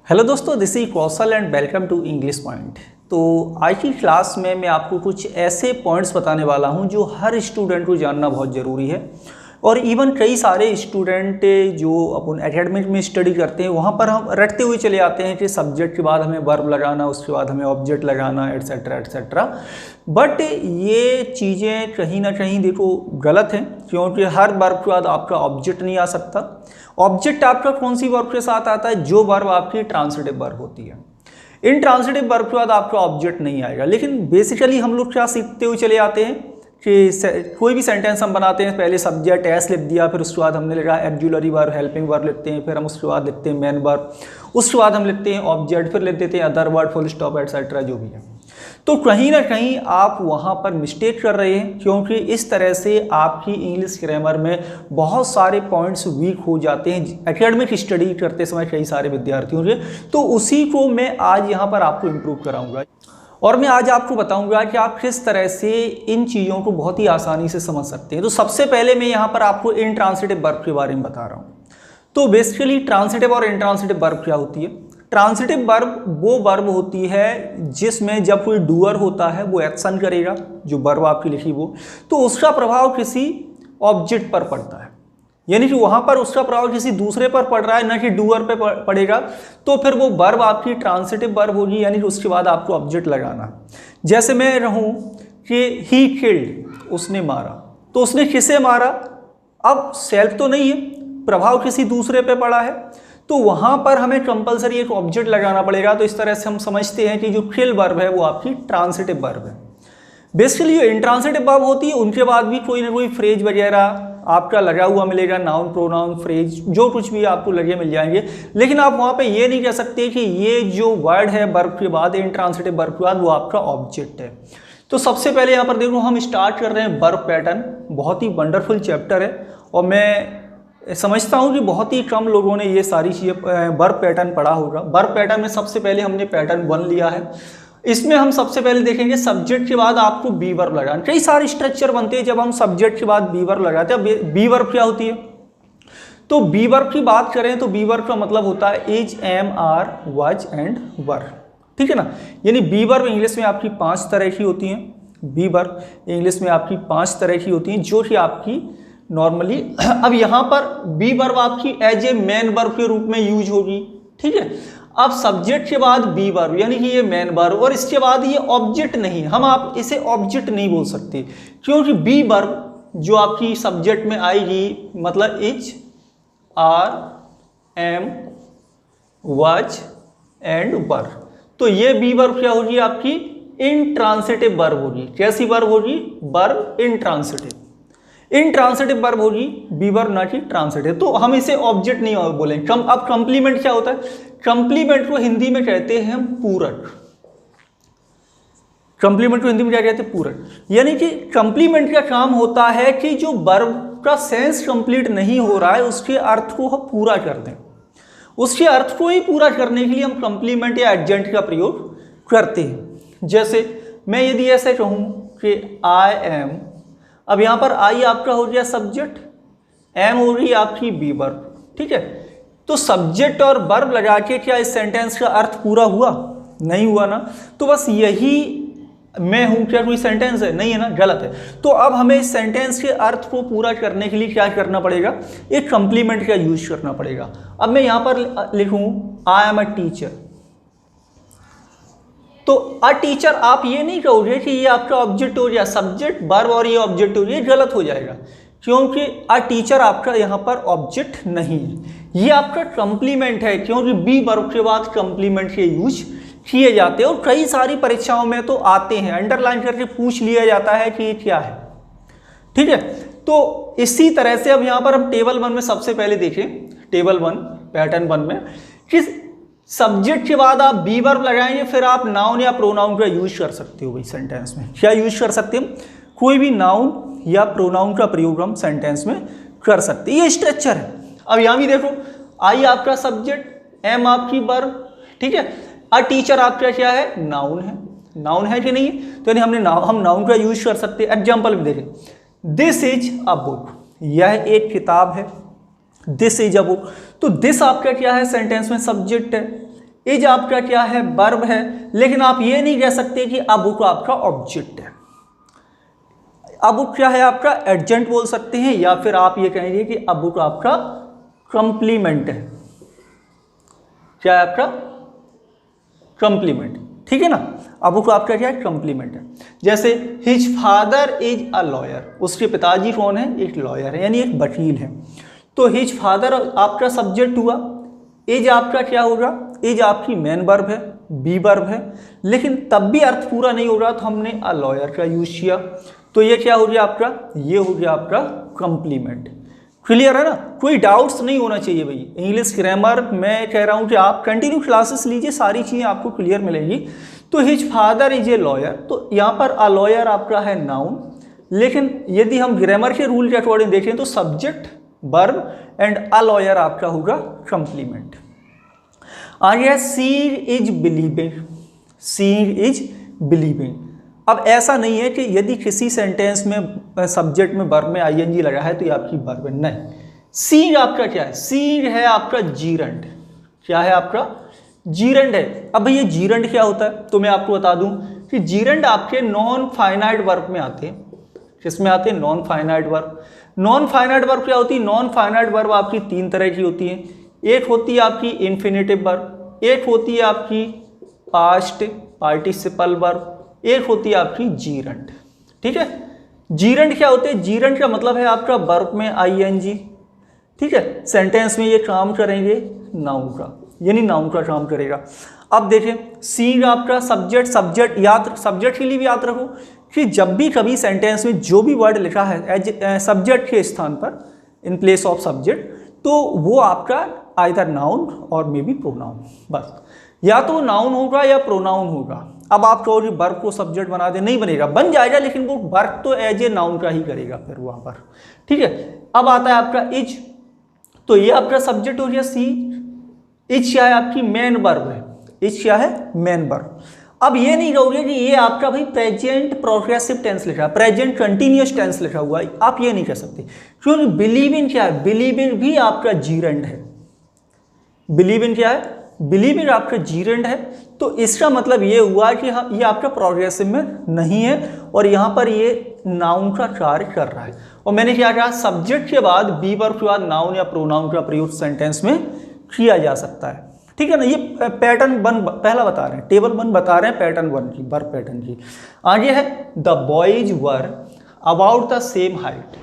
Hello दोस्तों, this is Kaushal and welcome to English point. तो आज की क्लास में मैं आपको कुछ ऐसे पॉइंट्स बताने वाला हूं जो हर स्टूडेंट को जानना बहुत ज़रूरी है। और इवन कई सारे स्टूडेंट जो अपन एकेडमिक में स्टडी करते हैं वहां पर हम रटते हुए चले आते हैं कि सब्जेक्ट के बाद हमें वर्ब लगाना, उसके बाद हमें ऑब्जेक्ट लगाना, एट्सेट्रा एट्सेट्रा। बट ये चीज़ें कहीं ना कहीं देखो गलत हैं, क्योंकि हर वर्ब के बाद आपका ऑब्जेक्ट नहीं आ सकता। ऑब्जेक्ट आपका कौन सी वर्ब के साथ आता है? जो वर्ब आपकी ट्रांसिटिव वर्ब होती है। इन ट्रांसिटिव वर्ब के बाद आपका ऑब्जेक्ट नहीं आएगा। लेकिन बेसिकली हम लोग क्या सीखते हुए चले आते हैं कि कोई भी सेंटेंस हम बनाते हैं, पहले सब्जेक्ट एस लिख दिया, फिर उसके बाद हमने लिखा एक्जुलरी वर्ब, हेल्पिंग वर्ब लिखते हैं, फिर हम उसके बाद लिखते हैं मेन वर्ब, उसके बाद हम लिखते हैं ऑब्जेक्ट, फिर लिख देते हैं other word, full stop etcetera जो भी है। तो कहीं ना कहीं आप वहाँ पर मिस्टेक कर रहे हैं, क्योंकि इस तरह से आपकी इंग्लिश ग्रामर में बहुत सारे पॉइंट्स वीक हो जाते हैं एकेडमिक स्टडी करते समय कई सारे विद्यार्थियों के। तो उसी को मैं आज यहाँ पर आपको इम्प्रूव कराऊंगा और मैं आज आपको बताऊंगा कि आप किस तरह से इन चीज़ों को बहुत ही आसानी से समझ सकते हैं। तो सबसे पहले मैं यहाँ पर आपको इंट्रांसिटिव वर्ब के बारे में बता रहा हूँ। तो बेसिकली ट्रांसिटिव और इंट्रांसिटिव वर्ब क्या होती है? ट्रांसिटिव वर्ब वो वर्ब होती है जिसमें जब कोई डूअर होता है वो एक्शन करेगा, जो वर्ब आपकी लिखी वो, तो उसका प्रभाव किसी ऑब्जेक्ट पर पड़ता है, यानी कि वहाँ पर उसका प्रभाव किसी दूसरे पर पड़ रहा है, न कि डूअर पे पड़ेगा। तो फिर वो वर्ब आपकी ट्रांसिटिव वर्ब होगी, यानी कि उसके बाद आपको ऑब्जेक्ट लगाना। जैसे मैं रहूँ कि ही किल्ड, उसने मारा, तो उसने किसे मारा? अब सेल्फ तो नहीं है, प्रभाव किसी दूसरे पे पड़ा है, तो वहाँ पर हमें कंपलसरी एक ऑब्जेक्ट लगाना पड़ेगा। तो इस तरह से हम समझते हैं कि जो किल वर्ब है वो आपकी ट्रांसिटिव वर्ब है। बेसिकली जो इंट्रांसिटिव वर्ब होती है उनके बाद भी कोई ना कोई फ्रेज वगैरह आपका लगा हुआ मिलेगा, नाउन, प्रोनाउन, फ्रेज, जो कुछ भी आपको लगे मिल जाएंगे। लेकिन आप वहाँ पे ये नहीं कह सकते कि ये जो वर्ड है वर्ब के बाद, इंट्रांसिटिव वर्ब के बाद, वो आपका ऑब्जेक्ट है। तो सबसे पहले यहाँ पर देखो हम स्टार्ट कर रहे हैं वर्ब पैटर्न। बहुत ही वंडरफुल चैप्टर है और मैं समझता हूँ कि बहुत ही कम लोगों ने ये सारी चीज़ें वर्ब पैटर्न पढ़ा होगा। वर्ब पैटर्न में सबसे पहले हमने पैटर्न 1 लिया है। इसमें हम सबसे पहले देखेंगे सब्जेक्ट के बाद आपको बी वर्ब लगाना। कई सारे स्ट्रक्चर बनते हैं जब हम सब्जेक्ट के बाद बी वर्ब लगाते हैं। बी वर्ब क्या होती है? तो बी वर्ब की बात करें तो बी वर्ब का मतलब होता है is, am, are, was and were, ठीक है ना। यानी बी वर्ब इंग्लिश में आपकी 5 तरह की होती हैं। बी वर्ब इंग्लिश में आपकी 5 तरह की होती हैं, जो कि आपकी नॉर्मली अब यहाँ पर बी वर्ब आपकी एज ए मेन वर्ब के रूप में यूज होगी, ठीक है। अब सब्जेक्ट के बाद बी वर्ब, यानी कि ये मेन वर्ब, और इसके बाद ये ऑब्जेक्ट नहीं, हम आप इसे ऑब्जेक्ट नहीं बोल सकते, क्योंकि बी वर्ब जो आपकी सब्जेक्ट में आएगी, मतलब is, are, am, was and were, तो ये बी वर्ब क्या होगी? आपकी इंट्रांसिटिव वर्ब होगी। कैसी वर्ब होगी? Verb intransitive. इंट्रांसिटिव वर्ब होगी बी वर्ब, ना कि ट्रांसिटिव। तो हम इसे ऑब्जेक्ट नहीं बोलेंगे। अब कंप्लीमेंट क्या होता है? कंप्लीमेंट को हिंदी में कहते हैं हम पूरक। कंप्लीमेंट को हिंदी में क्या कहते हैं? पूरक। यानी कि कंप्लीमेंट का काम होता है कि जो वर्ब का सेंस कंप्लीट नहीं हो रहा है उसके अर्थ को हम पूरा कर दें। उसके अर्थ को ही पूरा करने के लिए हम कंप्लीमेंट या एडजेंट का प्रयोग करते हैं। जैसे मैं यदि ऐसे कहूँ कि आई एम, अब यहाँ पर आई आपका हो गया सब्जेक्ट, एम हो रही आपकी बी वर्ब, ठीक है। तो सब्जेक्ट और वर्ब लगा के क्या इस सेंटेंस का अर्थ पूरा हुआ? नहीं हुआ ना। तो बस यही मैं हूँ क्या कोई सेंटेंस है? नहीं है ना, गलत है। तो अब हमें इस सेंटेंस के अर्थ को पूरा करने के लिए क्या करना पड़ेगा? एक कंप्लीमेंट का यूज करना पड़ेगा। अब मैं यहाँ पर लिखूँ आई एम अ टीचर, तो अ टीचर आप ये नहीं कहोगे कि ये आपका ऑब्जेक्ट हो गया, सब्जेक्ट वर्ब और ये ऑब्जेक्ट हो गया, गलत हो जाएगा, क्योंकि अ टीचर आपका यहाँ पर ऑब्जेक्ट नहीं है, ये आपका कंप्लीमेंट है, क्योंकि बी वर्ब के बाद कंप्लीमेंट के यूज किए जाते हैं और कई सारी परीक्षाओं में तो आते हैं, अंडरलाइन करके पूछ लिया जाता है कि ये क्या है, ठीक है। तो इसी तरह से अब यहाँ पर हम टेबल 1 में सबसे पहले देखें, टेबल 1 पैटर्न 1 में किस सब्जेक्ट के बाद आप बी वर्ब लगाएंगे, फिर आप नाउन या प्रोनाउन का यूज कर सकते हो। भाई सेंटेंस में क्या यूज कर सकते हैं? कोई भी नाउन या प्रोनाउन का प्रयोग हम सेंटेंस में कर सकते हैं। ये स्ट्रक्चर है। अब यहाँ भी देखो, आई आपका सब्जेक्ट, एम आपकी वर्ब, ठीक है। अ टीचर आपका क्या है? नाउन है। नाउन है कि नहीं? तो यानी हम नाउन का यूज कर सकते हैं। एग्जाम्पल भी देखें, दिस इज अ बुक, यह एक किताब है। दिस इज अ बुक, तो दिस आपका क्या है? सेंटेंस में सब्जेक्ट है। इज आपका क्या है, वर्ब है, लेकिन आप ये नहीं कह सकते कि अब वो आपका ऑब्जेक्ट है। अब वो क्या है, आपका एडजेंट बोल सकते हैं, या फिर आप ये कहेंगे कि अब वो आपका कंप्लीमेंट है। क्या है आपका, कंप्लीमेंट, ठीक है ना। अब वो आपका क्या है, कंप्लीमेंट है। जैसे his father is a lawyer, उसके पिताजी कौन है, एक लॉयर है, यानी एक वकील है। तो हिज फादर आपका सब्जेक्ट हुआ, इज आपका क्या होगा, इज आपकी मेन वर्ब है, बी वर्ब है, लेकिन तब भी अर्थ पूरा नहीं हो रहा तो हमने अ लॉयर का यूज किया, तो ये क्या हो गया आपका, ये हो गया आपका कंप्लीमेंट। क्लियर है ना, कोई डाउट्स नहीं होना चाहिए भाई। इंग्लिश ग्रामर मैं कह रहा हूँ कि आप कंटिन्यू क्लासेस लीजिए, सारी चीज़ें आपको क्लियर मिलेंगी। तो his father is a lawyer, तो यहाँ पर अ लॉयर आपका है नाउन, लेकिन यदि हम ग्रामर के रूल के अकॉर्डिंग देखें तो subject verb and a lawyer आपका होगा कंप्लीमेंट। आ गया सीर इज बिलीविंग, सीर इज बिलीविंग। अब ऐसा नहीं है कि यदि किसी सेंटेंस में सब्जेक्ट में वर्ब में आईएनजी लगा है तो ये आपकी वर्ब है, नहीं। सीर आपका क्या है, सीर है आपका जीरंड। क्या है आपका, जीरंड है। अब भैया जीरंड क्या होता है, तो मैं आपको बता दूं कि जीरंड आपके नॉन फाइनाइट वर्ब में आते हैं। किसमें आते हैं, non finite verb. Non finite verb क्या होती है, नॉन फाइनाइट वर्ब आपकी तीन तरह की होती है। एक होती है आपकी इन्फिनेटिव वर्ब, एक होती है आपकी पास्ट पार्टिसिपल वर्ब, एक होती है आपकी जीरंड। ठीक है, जीरंड क्या होते हैं, जीरंड का मतलब है आपका वर्ब में आईएनजी। ठीक है, सेंटेंस में ये काम करेंगे नाउन का, यानी नाउन का काम करेगा। अब देखिए सी आपका सब्जेक्ट, सब्जेक्ट के लिए भी याद रखो कि जब भी कभी सेंटेंस में जो भी वर्ड लिखा है एज सब्जेक्ट के स्थान पर, इन प्लेस ऑफ सब्जेक्ट, तो वो आपका आइदर नाउन और मे बी प्रोनाउन, बस या तो नाउन होगा या प्रोनाउन होगा। अब आप कहोगे वर्ब को सब्जेक्ट बना दे, नहीं बनेगा, बन जाएगा लेकिन वो वर्ब तो एज ए नाउन का ही करेगा फिर वहां पर। ठीक है, अब आता है आपका इज, तो ये आपका सब्जेक्ट हो गया सी। इज क्या है, आपकी मेन वर्ब है। इज क्या है, मेन वर्ब। अब ये नहीं कहोगे कि ये आपका भाई प्रेजेंट प्रोग्रेसिव टेंस लिखा है, प्रेजेंट कंटिन्यूअस टेंस लिखा हुआ है, आप ये नहीं कह सकते, क्योंकि बिलीव इन क्या है, बिलीव इन भी आपका जीरंड है। बिलीव इन क्या है, बिलीव इन आपका जीरंड है, तो इसका मतलब ये हुआ कि हाँ ये आपका प्रोग्रेसिव में नहीं है और यहाँ पर ये नाउन का कार्य कर रहा है। और मैंने क्या कहा, सब्जेक्ट के बाद बी वर्ब के बाद नाउन या प्रोनाउन का प्रयोग सेंटेंस में किया जा सकता है। ठीक है ना, ये पैटर्न वन पहला बता रहे हैं, टेबल वन बता रहे हैं पैटर्न वन की, वर्ब पैटर्न की। आगे है the boys were about the same height,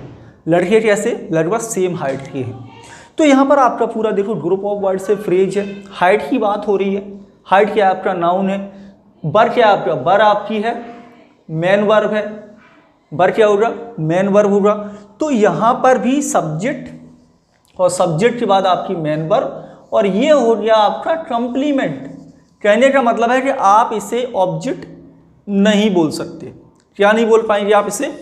लड़के कैसे, लगभग सेम हाइट के हैं। तो यहाँ पर आपका पूरा देखो ग्रुप ऑफ वर्ड से फ्रेज है, हाइट की बात हो रही है। हाइट क्या है आपका, नाउन है। बर क्या है आपका, बर आपकी है मेन वर्ब है। बर क्या होगा, मेन वर्ब होगा। तो यहाँ पर भी सब्जेक्ट और सब्जेक्ट के बाद आपकी मेन वर्ब, और ये हो गया आपका कंप्लीमेंट। कहने का मतलब है कि आप इसे ऑब्जेक्ट नहीं बोल सकते। क्या नहीं बोल पाएंगे, आप इसे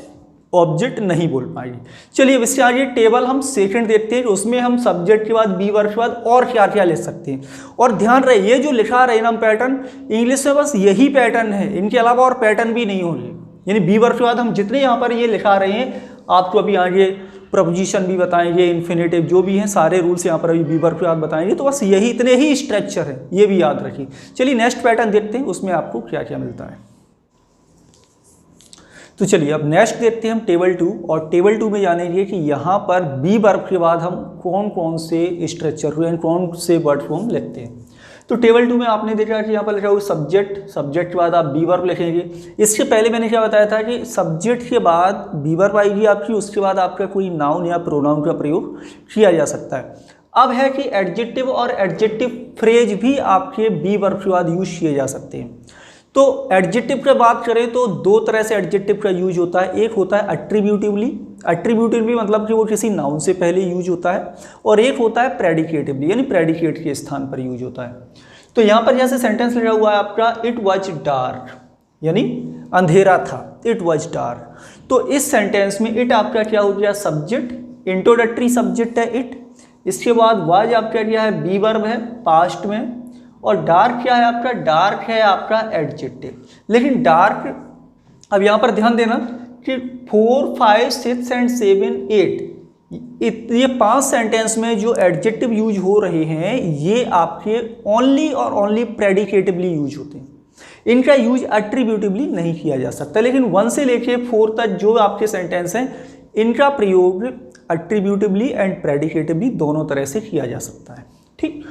ऑब्जेक्ट नहीं बोल पाएंगे। चलिए अब इसके आगे टेबल हम सेकंड देखते हैं, उसमें हम सब्जेक्ट के बाद बी वर्ब के बाद और क्या क्या ले सकते हैं। और ध्यान रहे ये जो लिखा रहे ना हम पैटर्न, इंग्लिश में बस यही पैटर्न है, इनके अलावा और पैटर्न भी नहीं होंगे। यानी बी वर्ब के बाद हम जितने यहाँ पर ये लिखा रहे हैं, आपको अभी आगे प्रपोजिशन भी बताएंगे, इन्फिनेटिव जो भी हैं सारे रूल्स यहाँ पर अभी बी वर्ब के बाद बताएंगे। तो बस यही इतने ही स्ट्रक्चर है, ये भी याद रखिए। चलिए नेक्स्ट पैटर्न देखते हैं, उसमें आपको क्या क्या मिलता है। तो चलिए अब नेक्स्ट देखते हैं हम टेबल 2, और टेबल 2 में जानेंगे कि यहाँ पर बी वर्ब के बाद हम कौन कौन से स्ट्रक्चर यानी कौन से वर्ड फॉर्म लिखते हैं। तो टेबल 2 में आपने देखा कि यहाँ पर लिखा हुआ सब्जेक्ट, सब्जेक्ट के बाद आप बी वर्ब लिखेंगे। इससे पहले मैंने क्या बताया था कि सब्जेक्ट के बाद बी वर्ब आएगी आपकी, उसके बाद आपका कोई नाउन या प्रोनाउन का प्रयोग किया जा सकता है। अब है कि एडजेक्टिव और एडजेक्टिव फ्रेज भी आपके बी वर्ब के बाद यूज किए जा सकते हैं। तो एडजेक्टिव की बात करें तो दो तरह से एडजेक्टिव का यूज होता है। एक होता है एट्रीब्यूटिवली, एट्रीब्यूटिवली मतलब कि वो किसी नाउन से पहले यूज होता है, और एक होता है प्रेडिकेटिवली यानी प्रेडिकेट के स्थान पर यूज होता है। तो यहाँ पर जैसे सेंटेंस लिखा हुआ है आपका इट वॉज डार्क, यानी अंधेरा था, इट वॉज डार्क। तो इस सेंटेंस में इट आपका क्या हो गया, सब्जेक्ट, इंट्रोडक्टरी सब्जेक्ट है इट। इसके बाद वॉज आपका क्या है, बी वर्ब है पास्ट में, और डार्क क्या है आपका, डार्क है आपका एडजेक्टिव। लेकिन डार्क, अब यहाँ पर ध्यान देना कि 4, 5, 6 एंड 7, 8 ये 5 सेंटेंस में जो एडजेक्टिव यूज हो रहे हैं ये आपके ओनली और ओनली प्रेडिकेटिवली यूज होते हैं, इनका यूज एट्रीब्यूटिवली नहीं किया जा सकता। लेकिन 1 से लेके 4 तक जो आपके सेंटेंस हैं इनका प्रयोग एट्रीब्यूटिवली एंड प्रेडिकेटिवली दोनों तरह से किया जा सकता है। ठीक,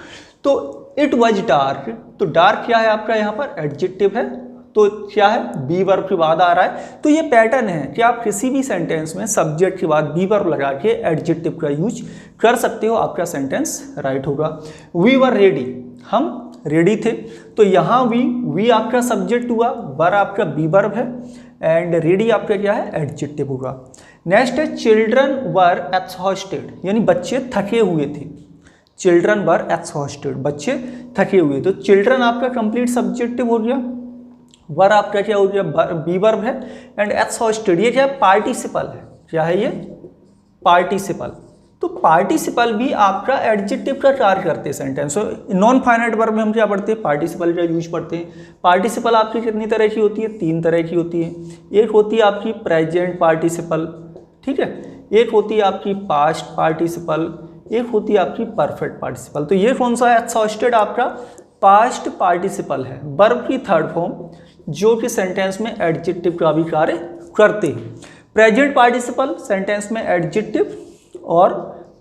तो इट वॉज डार्क, तो डार्क क्या है आपका यहाँ पर एडजेक्टिव है, तो क्या है बी वर्ब के बाद आ रहा है। तो ये पैटर्न है कि आप किसी भी सेंटेंस में सब्जेक्ट के बाद बी वर्ब लगा के एडजेक्टिव का यूज कर सकते हो, आपका सेंटेंस राइट होगा। वी वर रेडी, हम रेडी थे, तो यहाँ वी आपका सब्जेक्ट हुआ, वर आपका बी वर्ब है एंड रेडी आपका क्या है एडजेक्टिव होगा। नेक्स्ट है चिल्ड्रन वर एक्सहॉस्टेड, यानी बच्चे थके हुए थे। चिल्ड्रन वर एक्सहॉस्टेड, बच्चे थके हुए, तो चिल्ड्रन आपका कंप्लीट सब्जेक्टिव हो गया, वर आपका क्या हो गया बी वर्ब है एंड एक्सहॉस्टेड ये क्या है पार्टिसिपल है, क्या है ये पार्टिसिपल। तो पार्टिसिपल भी आपका एडजेक्टिव का कार्य करते हैं सेंटेंस। नॉन फाइनाइट वर्ब में हम क्या पढ़ते हैं पार्टिसिपल का यूज पढ़ते हैं। पार्टिसिपल आपकी कितनी तरह की होती है 3 तरह की होती है। एक होती है आपकी प्रेजेंट पार्टिसिपल, ठीक है, एक होती है आपकी पास्ट पार्टिसिपल, एक होती है आपकी परफेक्ट पार्टिसिपल। तो ये कौन सा है एक्सहॉस्टेड आपका पास्ट पार्टिसिपल है, वर्ब की थर्ड फॉर्म जो कि सेंटेंस में एडजेक्टिव का भी कार्य करते हैं। प्रेजेंट पार्टिसिपल सेंटेंस में एडजेक्टिव और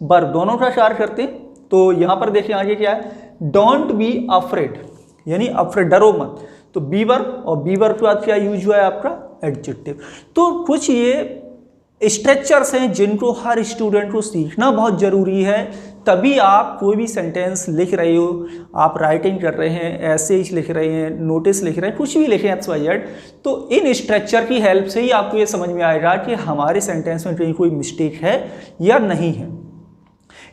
वर्ब दोनों का कार्य करते हैं। तो यहाँ पर देखिए आगे क्या है डोंट बी अफ्रेड, यानी अफ्रेड डरो मत, तो बी वर्ब और बी वर्ब के बाद क्या यूज हुआ है आपका एडजेक्टिव। तो कुछ ये स्ट्रक्चर्स हैं जिनको हर स्टूडेंट को सीखना बहुत ज़रूरी है, तभी आप कोई भी सेंटेंस लिख रहे हो, आप राइटिंग कर रहे हैं, एसेज लिख रहे हैं, नोटिस लिख रहे हैं, कुछ भी लिखें XYZ, तो इन स्ट्रक्चर की हेल्प से ही आपको ये समझ में आएगा कि हमारे सेंटेंस में कहीं कोई मिस्टेक है या नहीं है।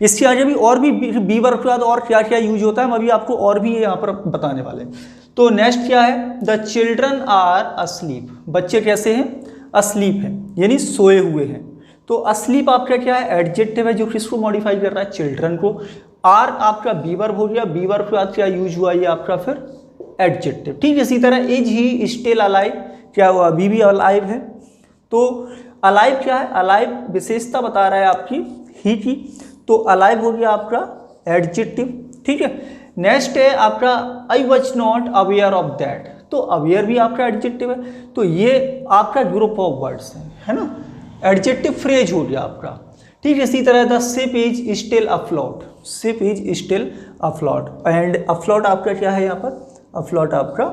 इसके आगे भी और भी बी वर्ब के बाद और क्या क्या यूज होता है हम अभी आपको और भी यहाँ पर बताने वाले हैं। तो नेक्स्ट क्या है द चिल्ड्रन आर अस्लीप, बच्चे कैसे हैं अस्लीप हैं, यानी सोए हुए हैं। तो अस्लीप आपका क्या है एडजेक्टिव है जो किसको मॉडिफाई कर रहा है चिल्ड्रन को। आर आपका बी वर्ब हो गया, बी वर्ब के बाद क्या यूज हुआ ये आपका फिर एडजेक्टिव। ठीक, इसी तरह इज ही स्टिल अलाइव, क्या हुआ अभी भी अलाइव है। तो अलाइव क्या है अलाइव विशेषता बता रहा है आपकी ही की, तो अलाइव हो गया आपका एडजेक्टिव। ठीक है, नेक्स्ट है आपका I was not aware of that, तो अवेयर भी आपका एडजेक्टिव है। तो ये आपका ग्रुप ऑफ वर्ड्स है ना, एडजेक्टिव फ्रेज हो गया आपका। ठीक है, इसी तरह the ship is still afloat, ship is still afloat and afloat आपका क्या है यहाँ पर अफ्लोट आपका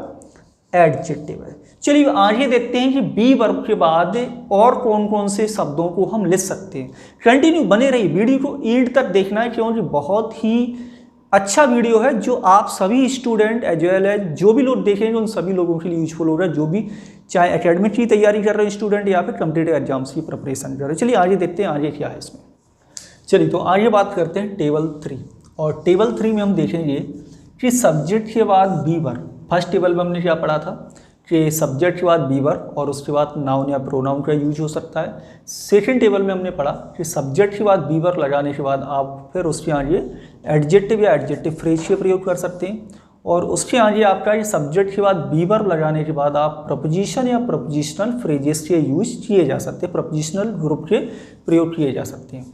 एडजेक्टिव है। चलिए आगे देखते हैं कि बी वर्ब के बाद और कौन कौन से शब्दों को हम लिख सकते हैं। कंटिन्यू बने रहिए, वीडियो को एंड तक देखना है क्योंकि बहुत ही अच्छा वीडियो है जो आप सभी स्टूडेंट एज वेल एज जो भी लोग देखेंगे उन सभी लोगों के लिए यूजफुल होगा, जो भी चाहे एकेडमिक की तैयारी कर रहे हो स्टूडेंट या फिर कॉम्पिटिटिव एग्जाम्स की प्रिपरेशन कर रहे हो। चलिए आगे देखते हैं आगे क्या है इसमें। चलिए तो आगे बात करते हैं टेबल 3, और टेबल 3 में हम देखेंगे कि सब्जेक्ट के बाद बी वर्ब। फर्स्ट टेबल में हमने क्या पढ़ा था कि सब्जेक्ट के बाद बी वर्ब और उसके बाद नाउन या प्रोनाउन का यूज हो सकता है। सेकंड टेबल में हमने पढ़ा कि सब्जेक्ट के बाद बी वर्ब लगाने के बाद आप फिर उसके आगे एडजेक्टिव या एडजेक्टिव फ्रेज के प्रयोग कर सकते हैं, और उसके आगे आपका ये सब्जेक्ट के बाद बी वर्ब लगाने के बाद आप प्रपोजिशन या प्रपोजिशनल फ्रेजेस के यूज किए जा सकते हैं, प्रपोजिशनल ग्रुप के प्रयोग किए जा सकते हैं।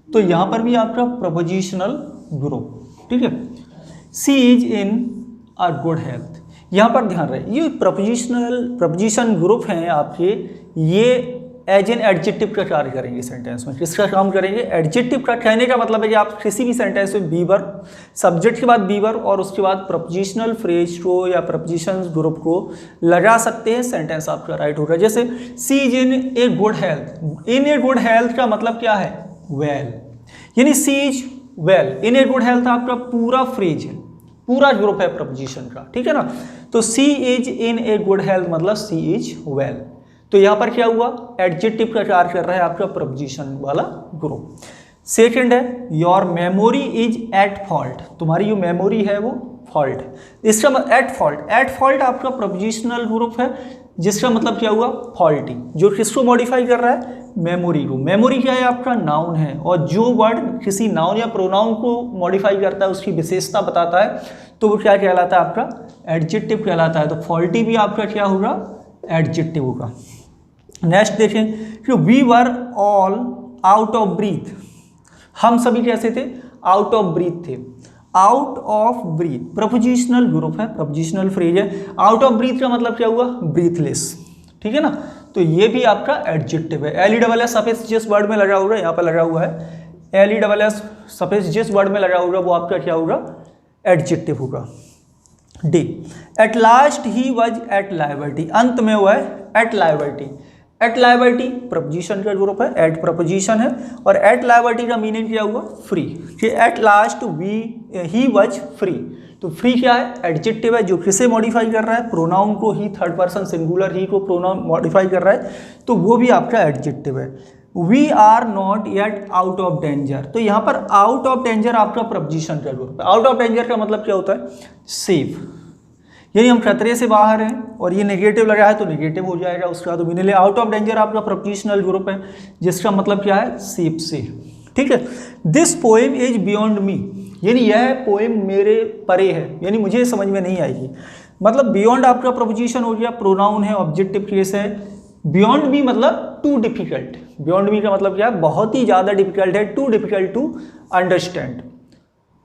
तो यहाँ पर भी आपका प्रपोजिशनल ग्रुप, ठीक है, she is in a good health, यहाँ पर ध्यान रहे ये प्रपोजिशन ग्रुप हैं आपके, ये एज एन एडजेक्टिव का कार्य करेंगे सेंटेंस में। किसका काम करेंगे एडजेक्टिव का। कहने का मतलब है कि आप किसी भी सेंटेंस में बी वर्ब सब्जेक्ट के बाद बी वर्ब और उसके बाद प्रपोजिशनल फ्रेज को या प्रपोजिशन ग्रुप को लगा सकते हैं, सेंटेंस आपका राइट होगा। जैसे she is in a good health, in a good health का मतलब क्या है वेल, यानी she is well in a good health आपका पूरा फ्रेज है, पूरा ग्रुप है प्रपोजिशन का, ठीक है ना। तो she is in a good health मतलब सी इज वेल। तो यहाँ पर क्या हुआ एडजेक्टिव का कार्य कर रहा है आपका प्रपोजिशन वाला ग्रुप। सेकंड है your memory is at fault, तुम्हारी जो मेमोरी है वो फॉल्ट है, इसका मतलब एट फॉल्ट आपका प्रपोजिशनल ग्रुप है, जिसका मतलब क्या हुआ फॉल्टी, जो किसको मॉडिफाई कर रहा है मेमोरी को। मेमोरी क्या है आपका नाउन है, और जो वर्ड किसी नाउन या प्रोनाउन को मॉडिफाई करता है उसकी विशेषता बताता है तो वो क्या कहलाता है आपका एडजेक्टिव कहलाता है। तो फॉल्टी भी आपका क्या होगा एडजेक्टिव होगा। नेक्स्ट देखें कि we were all out of breath, हम सभी कैसे थे, आउट ऑफ ब्रीथ थे। Out of breath prepositional group है, प्रपोजिशनल फ्रेज है। आउट ऑफ ब्रीथ का मतलब क्या हुआ, ब्रीथलेस, ठीक है ना। तो ये भी आपका एडजेक्टिव है। LESS सफिक्स जिस वर्ड में लगा हुआ है, यहाँ पर लगा हुआ है LESS सफिक्स जिस वर्ड में लगा होगा वो आपका क्या होगा, एडजेक्टिव होगा। D, at last he was at liberty, अंत में हुआ है at liberty. At liberty preposition का ग्रुप है, एट प्रपोजिशन है, और एट लाइबर्टी का मीनिंग क्या हुआ, फ्री। कि eight last he was free, तो फ्री क्या है, एडजेक्टिव है जो किसे मॉडिफाई कर रहा है, प्रोनाउन को ही, थर्ड पर्सन सिंगुलर ही को प्रोनाउन मॉडिफाई कर रहा है, तो वो भी आपका एडजेक्टिव है। We are not yet out of danger, तो यहाँ पर आउट ऑफ डेंजर आपका प्रपोजिशन का ग्रुप है। आउट ऑफ डेंजर का मतलब क्या होता है, सेफ, यानी हम खतरे से बाहर हैं, और ये नेगेटिव लगा है तो नेगेटिव हो जाएगा उसका, तो मीनिंग आउट ऑफ डेंजर आपका प्रपोजिशनल ग्रुप है जिसका मतलब क्या है, सेफ से, ठीक है। This poem is beyond me, यानी यह पोएम मेरे परे है, यानी मुझे समझ में नहीं आएगी। मतलब बियॉन्ड आपका प्रपोजिशन हो गया, प्रोनाउन है, ऑब्जेक्टिव केस है। बियॉन्ड मी मतलब टू डिफिकल्ट, बियॉन्ड मी का मतलब क्या है, बहुत ही ज़्यादा डिफिकल्ट है, टू डिफिकल्ट टू अंडरस्टैंड।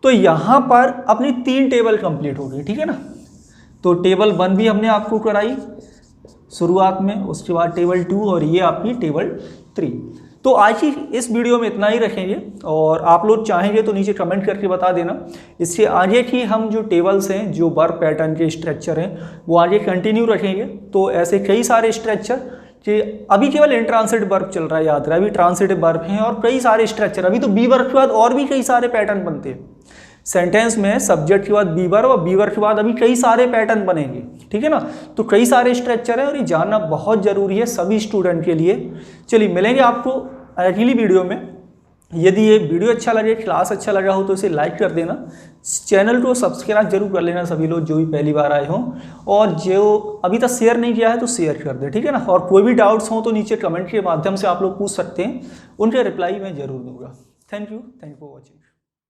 तो यहाँ पर अपनी 3 टेबल कंप्लीट हो गई, ठीक है ना। तो टेबल 1 भी हमने आपको कराई शुरुआत में, उसके बाद टेबल 2 और ये आपकी टेबल 3। तो आज ही इस वीडियो में इतना ही रखेंगे, और आप लोग चाहेंगे तो नीचे कमेंट करके बता देना। इससे आगे की हम जो टेबल्स हैं, जो वर्ब पैटर्न के स्ट्रक्चर हैं, वो आगे कंटिन्यू रखेंगे। तो ऐसे कई सारे स्ट्रक्चर कि अभी केवल इंट्रांसिटिव वर्ब चल रहा है, याद रहा, अभी ट्रांसिटिव वर्ब हैं और कई सारे स्ट्रक्चर, अभी तो बी वर्ब के बाद और भी कई सारे पैटर्न बनते हैं। सेंटेंस में सब्जेक्ट के बाद बी वर्ब और बी वर्ब के बाद अभी कई सारे पैटर्न बनेंगे, ठीक है ना। तो कई सारे स्ट्रक्चर है और ये जानना बहुत ज़रूरी है सभी स्टूडेंट के लिए। चलिए मिलेंगे आपको अगली वीडियो में। यदि ये वीडियो अच्छा लगे, क्लास अच्छा लगा हो तो इसे लाइक कर देना, चैनल को सब्सक्राइब जरूर कर लेना सभी लोग जो भी पहली बार आए हों, और जो अभी तक शेयर नहीं किया है तो शेयर कर दे, ठीक है ना। और कोई भी डाउट्स हो तो नीचे कमेंट के माध्यम से आप लोग पूछ सकते हैं, उनके रिप्लाई मैं जरूर दूंगा। Thank you for watching.